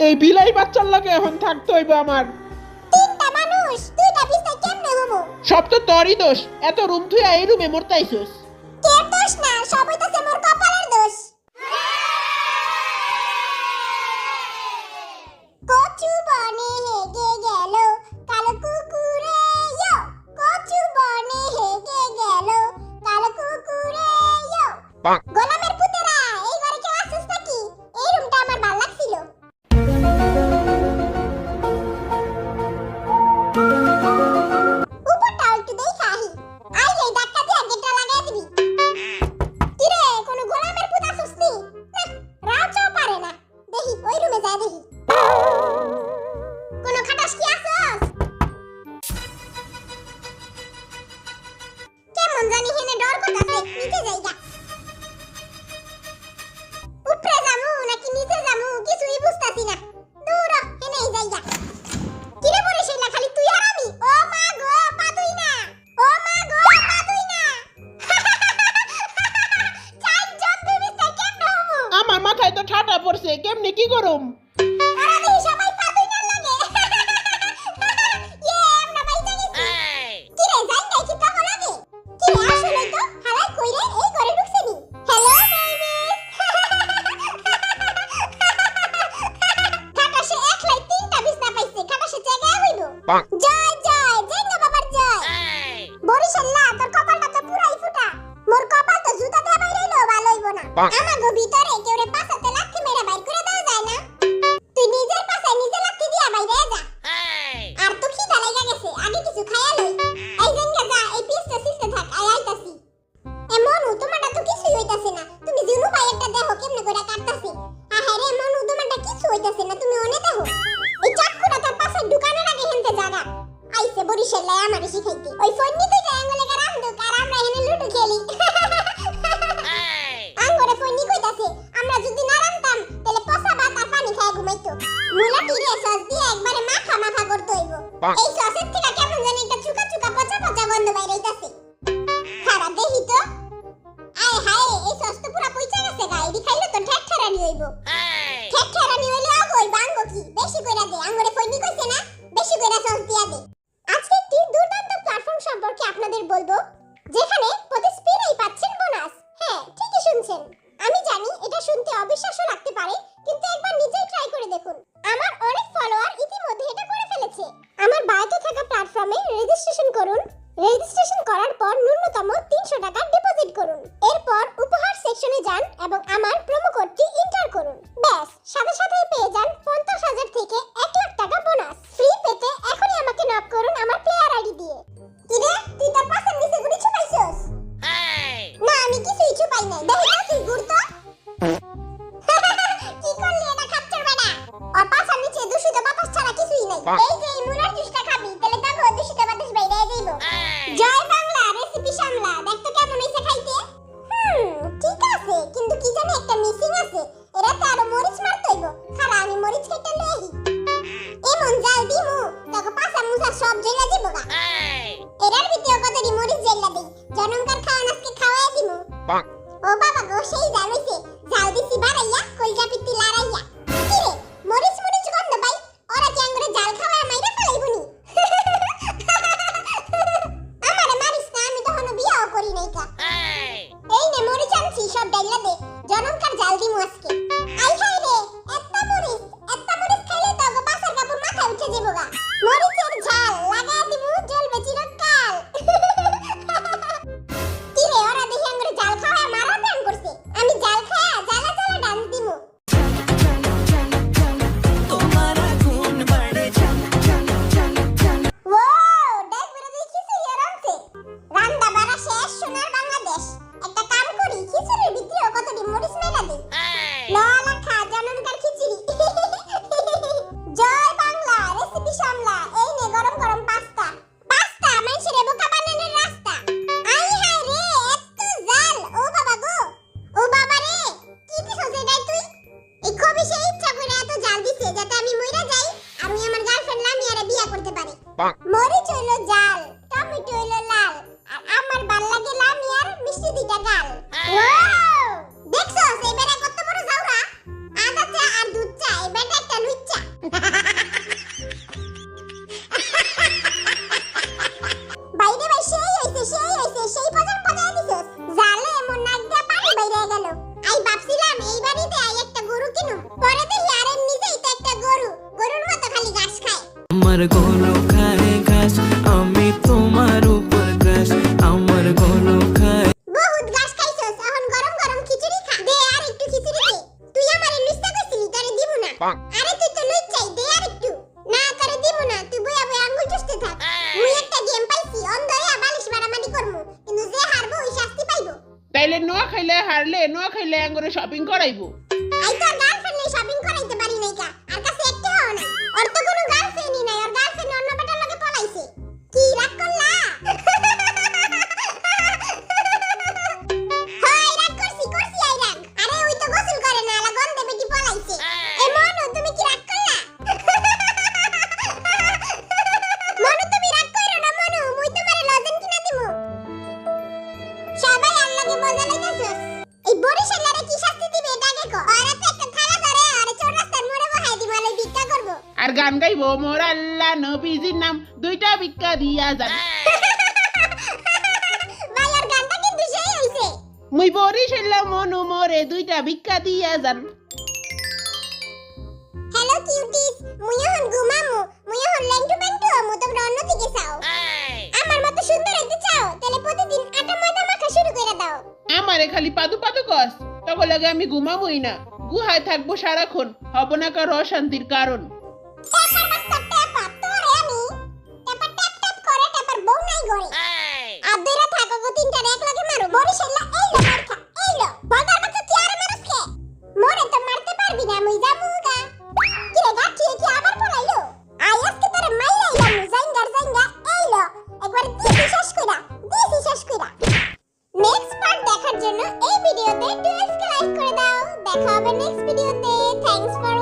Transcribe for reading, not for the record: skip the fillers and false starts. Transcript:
এই বিলাই বাচ্চার লাগে এখন থাকতে হইবে আমার। তিনটা মানুষ দুইটা বিছানা কেমনে হবো? সব তো তোরই দোষ, এত রুম থুইয়া এই রুমে মরতাইছস। কে দোষ না, সব হইতাছে মোর কপালের দোষ। কচু বনে হেগে গেল কালো কুকুরে ইয়ো, কচু বনে হেগে গেল কালো কুকুরে ইয়ো। গোলামের পুতেরা, এই ঘরে কেউ আছিস নাকি? এই রুমটা আমার ভালো লাগছিল। উপরটা একটু দেখা আহি, আইলেই ধাক্কা দিয়ে গেটটা লাগাই দিবি। কিরে, কোনো গোলামের পুত আছিস নি? রাউচাও পারে না, দেখি ওই রুমে যাই দেখি। কোনো খাটাস কি আছস? কেমন জানি হেনে ডর করতাছে, নিচে যাইগা। উপরে যামু নাকি নিচে যামু কিছুই বুঝতাছি না। দূর হেনেই যাইগা। কিরে বলে সেইলা খালি তুই আর আমি? ও মা গো, পাতুই না। ও মা গো, পাতুই না। চাই জব্দ বিস্তার কেমনে হবো? আমার মাথায় তো ঠাটা পড়ছে, কেমনে কি করুম? আরে দেখি সবাই পাতুই না লাগে। ইয়ে আমরা বাইজা গেছি। কিরে যাই যাই কি তখন লাগে? কিরে আসলে তো হালাই কইরে এই ঘরে ঢুকছে নি। Hello baby. খাটাসে একলাই তিনটা বিছনা পাইছে, খাটাসে জায়গা হইব। জয় জয় জেঙ্গা বাবার জয়। বরিশাল না, তোর কপালটা তো পুরাই ফুটা। মোর কপাল তো জুতা দিয়ে বাইরেইলো ভালো হইব না। আমাগো ভিতরে কেউরে পাছাতে লাথি মেরে বাইর করে দেওয়া যায় না? তুই নিজের পাছায় নিজে লাথি দিয়া বাইরে যা। আর তো খিদা লাগা গেছে, আগে কিছু খাইয়া লই। এই জেঙ্গা যা, এই পিসটা সিস্তে থাক, আইতাছি। এ মনু, তোমারটা তো কিছুই হইতাছে না। তুমি জিনু ভাইয়েরটা দেখো কেমনে কইরা কাটতাছে। আহারে মনু, তোমারটা কিছু হইতাছে না, তুমি ওনে দেখো। এই চাকুটা তার পাশে ঢুকানোর আগে হেনতে জাগা। আইছে বরিশালে আমারে শিখাইতে। ওই ফন্নি দুইটা আঙ্গুলে গা রামদুক আর আমরা হেনে লুডু খেলি। আঙ্গুরে ফন্নি কইতাছে, আমরা যদি না রামতাম তাহলে পচা ভাত আর পানি খায় ঘুমাইতো। মুলা টিরে সস দিয়ে একবারে মাখা মাখা করতে হইব। এই সসের থেকে কেমন জানি একটা চুকা চুকা পচা পচা গন্ধ বাইরে হইতাছে। খারাপ দেখি তো। আয় হায়, এই সস তো পুরা পচা গেছে গা, এডি খাইলে তো ঠেকঠেরানি হইব। ঠেকঠেরানি হইলে কই বাঙ্গো কি? বেশি কইরা দে, আঙ্গুরে ফন্নি কইছে না, বেশি কইরা সস দিয়া দে। আজকে একটি দুর্দান্ত প্ল্যাটফর্ম সম্পর্কে আপনাদের বলবো, যেখানে প্রতি স্পিনেই পাচ্ছেন বোনাস। হ্যাঁ, ঠিকই শুনছেন। আমি জানি এটা শুনতে অবিশ্বাস্য লাগতে পারে, কিন্তু একবার নিজেই ট্রাই করে দেখুন। আমার অনেক ফলোয়ার ইতিমধ্যে এটা করে ফেলেছে। আমার বায়োতে থাকা প্ল্যাটফর্মে রেজিস্ট্রেশন করুন। রেজিস্ট্রেশন করার পর ন্যূনতম 300 টাকা ডিপোজিট করুন। এরপর উপহার সেকশনে যান এবং আমার প্রোমো কোডটি এন্টার করুন। ব্যাস, সাথে সাথেই পেয়ে যান 50,000 থেকে 1 লাখ টাকা বোনাস। ফ্রি পেতে এখনই আমাকে নক করুন আমার প্লেয়ার আইডি দিয়ে। কিরে, তুই তোর পাশের নিচে গুলি ছুপাইছস? না, আমি কিছুই ছুপাই নাই। দেখি না তুই ঘুরতো। কি করলি এটা খাচ্চর বেটা? ওর পাশের নিচে দূষিত বাতাস ছাড়া কিছুই নাই। এই যে এই মুলার জুসটা খাবি, তাহলে দেখো দূষিত বাতাস বাইরে যাইবো। জয় বাংলা, রেসিপি সামলা, দেখতো কেমন হইছে খাইতে। ঠিক আছে, কিন্তু কি জানি একটা মিসিং আছে। এরাতে আরো মরিচ মারতে হইব। খারা আমি মরিচ কেটে লই। এমন জাল দিমু তোকে পাছা মুছা সব জেলা দিব গা। এরার ভিতরে কতটি মরিচ জেলা দেই, জনমকার খাওয়ান আজকে খাওয়াই দিমু। ও বাবা গো, সেই জাল হইছে। জাল দিছি বাড়াইয়া, কলজা পিত্তি লাড়াইয়া। কিরে, মরিচ মরিচ গন্ধ পাই, ওরা কি আঙ্গুরে জাল খাওয়ায় মাইরা ফেলাইবনি? আমারে মারিস না, আমি তখনো বিয়াও করি নাই কা। এই নে মরিচ আনছি, সব ডাইলা দে, জনমকার জাল দিমু আজকে। আই হাই রে, এত্তা মরিচ খাইলে তো গো পাছার কাপড় মাথায় উঠে যাবো গা। মরিচের ঝাল লাগা দিমু, জ্বলবে চিরকাল। কিরে, ওরা দেখি আঙ্গুরে জাল খাওয়ায় মারা প্ল্যান করছে। আমি জাল খায়া জ্বালা জ্বালা ডান্স দিমু। আমার গলো খায় ঘাস, আমি তোমার উপর ক্রাশ, আমার গলো খায়। বহুত ঘাস খাইছস, এখন গরম গরম খিচুড়ি খা। দে আর একটু খিচুড়ি দে। তুই আমারে লুচ্চা কইছিলি তোরে দিব না। আরে তুই তো লুচ্চাই, দে আর একটু। না তোরে দিব না, তুই বইয়া বইয়া আঙ্গুল চুষতে থাক। মুই একটা গেম পাইছি, অন্ধ হইয়া বালিশ মারামারি করমু, কিন্তু যে হারবো ওই শাস্তি পাইবো। তাইলে নোয়া খাইলে হারলে নোয়া খাইলে আঙ্গুরে শপিং করাইবো। আই তোর গার্লফ্রেন্ড নাই, শপিং করাইতে পারি নাই কা। আর কাছে একটা হও না। ওর তো কোনো গার্লফ্রেন্ডই নাই, ওর গার্লফ্রেন্ড অন্য বেটার লগে পলাইছে। কি রাগ করলা? হয় রাগ করছি আই রাগ। আরে ওই তো গোসল করে না, আলা গন্ধে বেটি পলাইছে। এ মনু তুমি কি রাগ করলা? মনু তুমি রাগ কইরো না মনু, মুই তোমারে লজেন কিনা দিমু। সবাই আল্লাহকে মজা লাইতাছস। এই বরিশালারে কি শাস্তি দিবে এটা আগে কো। আর তো একটা থালা ধরে আরে চৌরাস্তার মোড়ে বহাই দিমু, আলে ভিক্ষা করব। আর গান গাইবো মোর আল্লাহ নবীজির নাম দুইটা ভিক্ষা দিয়া যান। ভাই আর গানটা কিন্তু সেই হইছে। মুই বরিশালা মনু মোরে দুইটা ভিক্ষা দিয়া যান। হ্যালো কিউটিস, মুই এখন ঘুমামু, মুই এখন লেন্টু বেন্টু আমু, তোমরা অন্যদিকে চাও। আমার মতো সুন্দর হইতে চাও, তাহলে প্রতিদিন আটা ময়দা মাখা শুরু করে দাও। আমারে খালি পাদু পাদু কস, তখন লাগে আমি ঘুমাবই না, গুহায় থাকবো সারাক্ষণ, হব না কারো অশান্তির কারণ। ট্যাপার মাস্টার ট্যাপার, তোরে আমি ট্যাপার ট্যাপ ট্যাপ করে ট্যাপার বউ নাই গড়ে। আর দুইরা থাকো গো তিনটারে এক লগে মারো। বরিশালা এই লো মারখা, এই লো বাজার বাচ্চা কি আর মারছ কে? মোরে তো মারতে পারবি না, মুই যামু গা। কি রে গা, কি আবার পড়াইলো? আই আজকে তোরে মাইরাইলাম, জাইঙ্গার জাইঙ্গা এই লো একবার দিছি শেষ কইরা। নেক্সট পার্ট দেখার জন্য এই ভিডিওতে 12 কে লাইক করে দাও। দেখা হবে নেক্সট ভিডিওতে। Thanks for